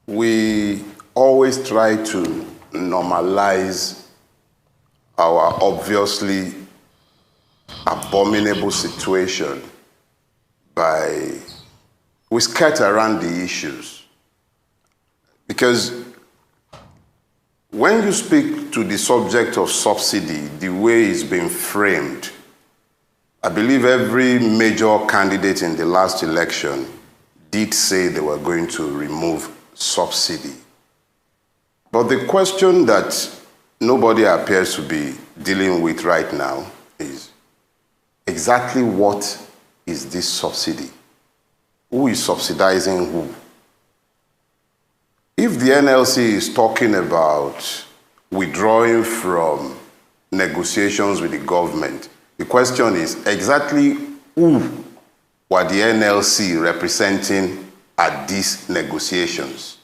We always try to normalize our obviously abominable situation we skirt around the issues. Because when you speak to the subject of subsidy, the way it's been framed, I believe every major candidate in the last election did say they were going to remove subsidy. But the question that nobody appears to be dealing with right now is exactly what is this subsidy? Who is subsidizing who? If the NLC is talking about withdrawing from negotiations with the government, the question is exactly who were the NLC representing at these negotiations?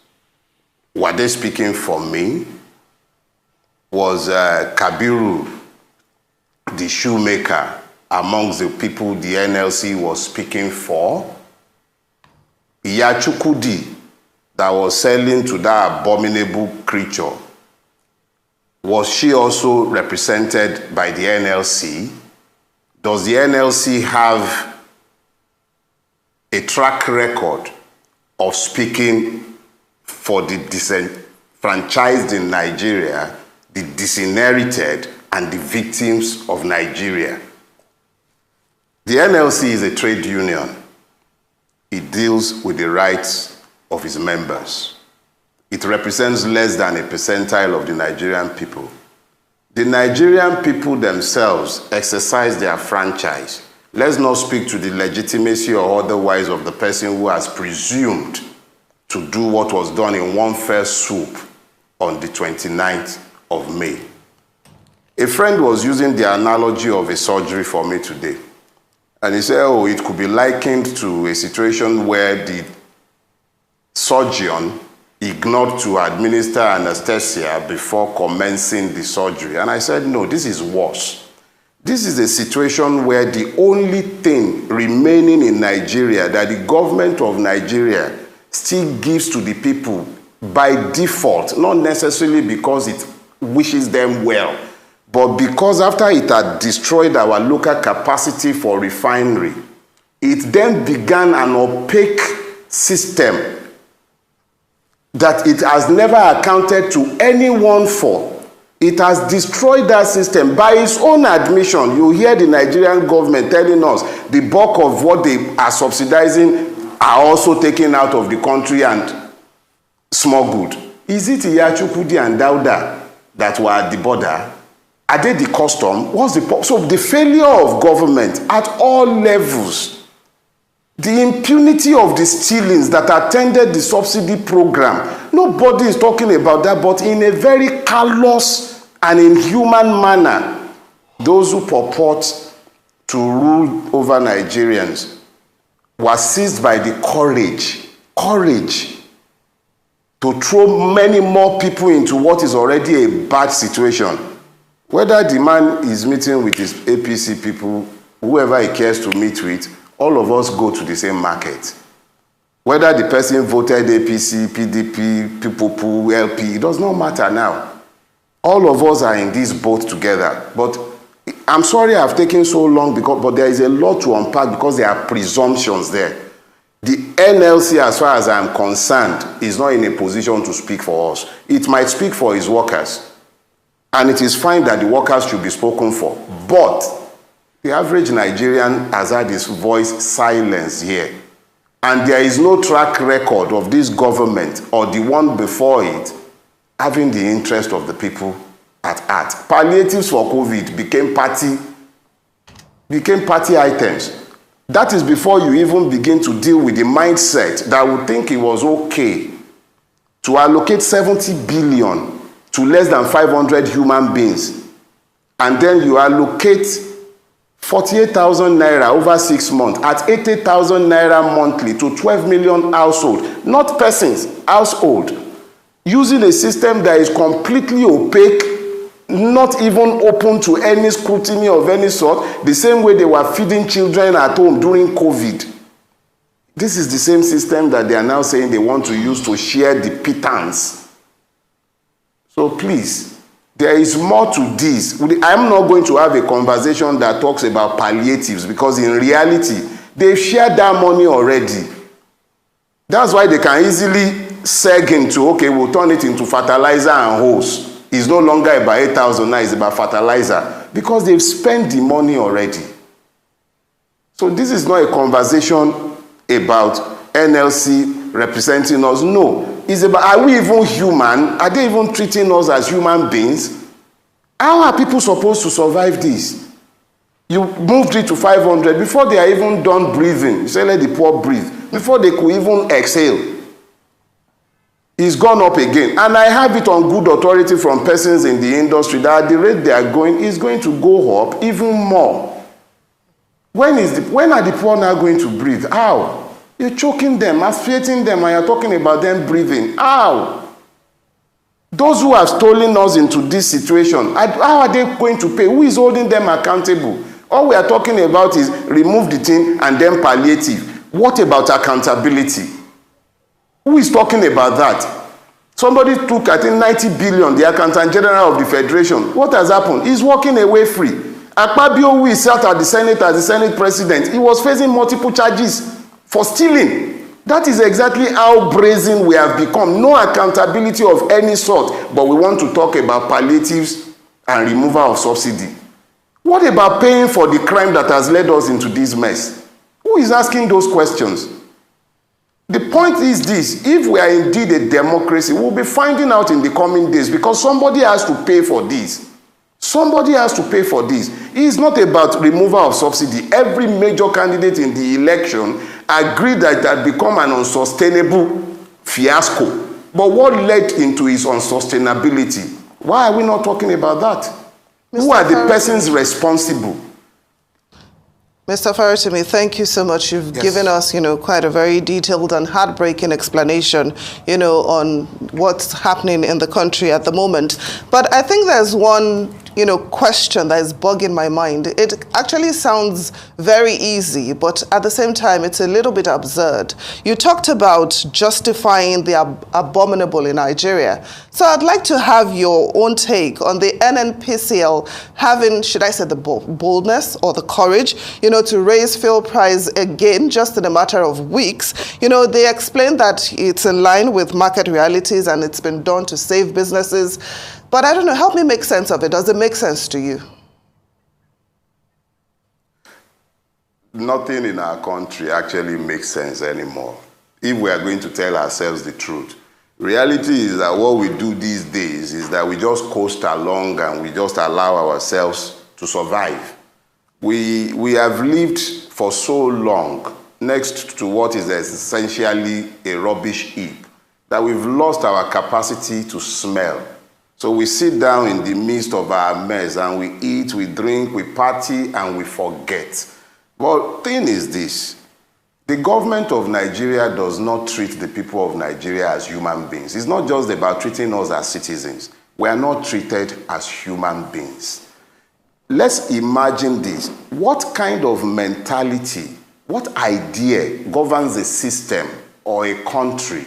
Were they speaking for me? Was Kabiru, the shoemaker, amongst the people the NLC was speaking for? Iyachukudi, that was selling to that abominable creature, was she also represented by the NLC? Does the NLC have a track record of speaking for the disenfranchised in Nigeria, the disinherited, and the victims of Nigeria? The NLC is a trade union. It deals with the rights of its members. It represents less than a percentile of the Nigerian people. The Nigerian people themselves exercise their franchise. Let's not speak to the legitimacy or otherwise of the person who has presumed to do what was done in one fell swoop on the 29th of May. A friend was using the analogy of a surgery for me today. And he said, oh, it could be likened to a situation where the surgeon ignored to administer anesthesia before commencing the surgery. And I said, no, this is worse. This is a situation where the only thing remaining in Nigeria that the government of Nigeria still gives to the people by default, not necessarily because it wishes them well, but because after it had destroyed our local capacity for refinery, it then began an opaque system that it has never accounted to anyone for. It has destroyed that system. By its own admission, you hear the Nigerian government telling us the bulk of what they are subsidizing are also taken out of the country and smuggled. Is it Iyachukudi and Dauda that were at the border? Are they the custom? What's the so the failure of government at all levels, the impunity of the stealings that attended the subsidy program, nobody is talking about that, but in a very callous and inhuman manner, those who purport to rule over Nigerians were seized by the courage to throw many more people into what is already a bad situation. Whether the man is meeting with his APC people, whoever he cares to meet with, all of us go to the same market. Whether the person voted APC, PDP, PPP, LP, it does not matter now. All of us are in this boat together. But I'm sorry I've taken so long, but there is a lot to unpack because there are presumptions there. The NLC, as far as I'm concerned, is not in a position to speak for us. It might speak for its workers. And it is fine that the workers should be spoken for. But the average Nigerian has had his voice silenced here. And there is no track record of this government or the one before it having the interest of the people at heart. Palliatives for COVID became party items. That is before you even begin to deal with the mindset that would think it was okay to allocate 70 billion to less than 500 human beings, and then you allocate 48,000 naira over 6 months at 80,000 naira monthly to 12 million households, not persons, household, using a system that is completely opaque, not even open to any scrutiny of any sort, the same way they were feeding children at home during COVID. This is the same system that they are now saying they want to use to share the pittance. So please, there is more to this. I'm not going to have a conversation that talks about palliatives, because in reality, they've shared that money already. That's why they can easily seg into, okay, we'll turn it into fertilizer and hose. It's no longer about 8,000 now, it's about fertilizer, because they've spent the money already. So this is not a conversation about NLC representing us. No, it's about, are we even human? Are they even treating us as human beings? How are people supposed to survive this? You moved it to 500 before they are even done breathing. You say, let the poor breathe. Before they could even exhale, it's gone up again. And I have it on good authority from persons in the industry that at the rate they are going, is going to go up even more. When are the poor now going to breathe? How? You're choking them, asphyxiating them, and you're talking about them breathing. How? Those who have stolen us into this situation, how are they going to pay? Who is holding them accountable? All we are talking about is remove the thing and then palliative. What about accountability? Who is talking about that? Somebody took, I think, 90 billion, the Accountant General of the Federation. What has happened? He's walking away free. Akpabio, who is sat at the Senate as the Senate President, he was facing multiple charges for stealing. That is exactly how brazen we have become. No accountability of any sort, but we want to talk about palliatives and removal of subsidy. What about paying for the crime that has led us into this mess? Who is asking those questions? The point is this: if we are indeed a democracy, we'll be finding out in the coming days, because somebody has to pay for this. Somebody has to pay for this. It is not about removal of subsidy. Every major candidate in the election agreed that it had become an unsustainable fiasco. But what led into its unsustainability? Why are we not talking about that? Who are the persons responsible? Mr. Farotimi, thank you so much. You've given us, quite a very detailed and heartbreaking explanation, on what's happening in the country at the moment. But I think there's one, question that is bugging my mind. It actually sounds very easy, but at the same time, it's a little bit absurd. You talked about justifying the abominable in Nigeria. So I'd like to have your own take on the NNPCL having, should I say, the boldness or the courage, to raise fuel price again just in a matter of weeks. They explained that it's in line with market realities and it's been done to save businesses. But I don't know, help me make sense of it. Does it make sense to you? Nothing in our country actually makes sense anymore, if we are going to tell ourselves the truth. Reality is that what we do these days is that we just coast along and we just allow ourselves to survive. We have lived for so long next to what is essentially a rubbish heap that we've lost our capacity to smell. So we sit down in the midst of our mess and we eat, we drink, we party, and we forget. But the thing is this: the government of Nigeria does not treat the people of Nigeria as human beings. It's not just about treating us as citizens. We are not treated as human beings. Let's imagine this. What kind of mentality, what idea governs a system or a country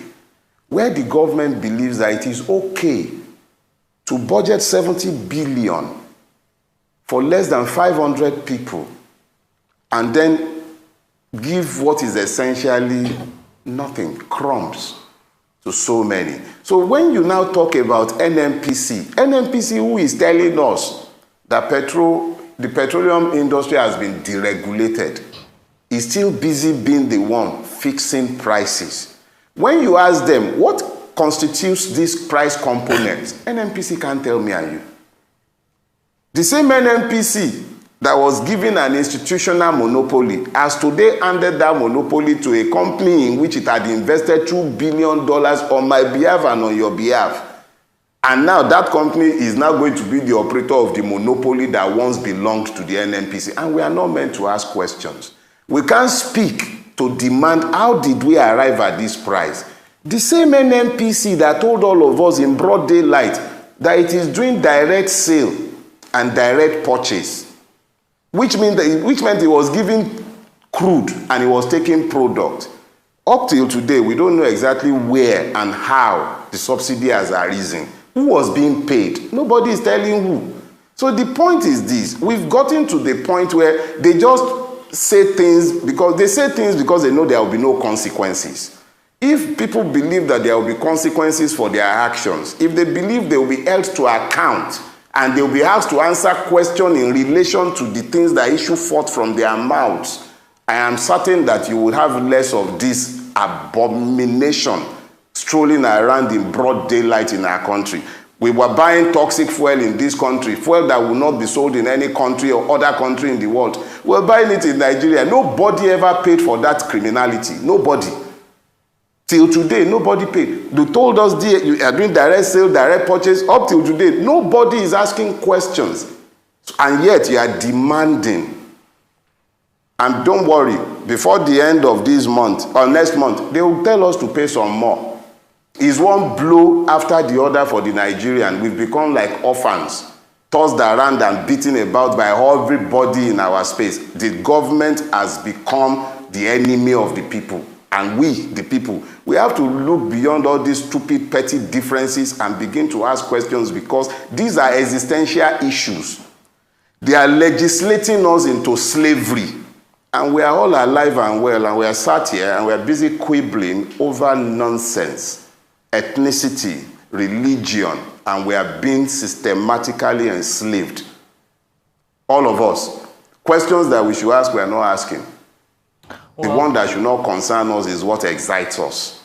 where the government believes that it is okay to budget 70 billion for less than 500 people and then give what is essentially nothing, crumbs, to so many? So when you now talk about NNPC, who is telling us that the petroleum industry has been deregulated, is still busy being the one fixing prices. When you ask them what constitutes this price component, NNPC can't tell me and you. The same NNPC that was given an institutional monopoly has today handed that monopoly to a company in which it had invested $2 billion on my behalf and on your behalf. And now that company is now going to be the operator of the monopoly that once belonged to the NNPC. And we are not meant to ask questions. We can't speak to demand, how did we arrive at this price? The same NNPC that told all of us in broad daylight that it is doing direct sale and direct purchase, which meant it was giving crude and it was taking product. Up till today, we don't know exactly where and how the subsidy has arisen. Who was being paid? Nobody is telling who. So the point is this. We've gotten to the point where they just say things because they know there will be no consequences. If people believe that there will be consequences for their actions, if they believe they will be held to account and they will be asked to answer questions in relation to the things that issue forth from their mouths, I am certain that you will have less of this abomination strolling around in broad daylight in our country. We were buying toxic fuel in this country, fuel that will not be sold in any country or other country in the world. We're buying it in Nigeria. Nobody ever paid for that criminality. Nobody. Till today, nobody paid. They told us you are doing direct sale, direct purchase. Up till today, nobody is asking questions. And yet you are demanding. And don't worry, before the end of this month or next month, they will tell us to pay some more. It's one blow after the other for the Nigerian. We've become like orphans, tossed around and beaten about by everybody in our space. The government has become the enemy of the people. And we, the people, we have to look beyond all these stupid, petty differences and begin to ask questions, because these are existential issues. They are legislating us into slavery. And we are all alive and well, and we are sat here and we are busy quibbling over nonsense, ethnicity, religion, and we are being systematically enslaved. All of us. Questions that we should ask, we are not asking. The one that should not concern us is what excites us.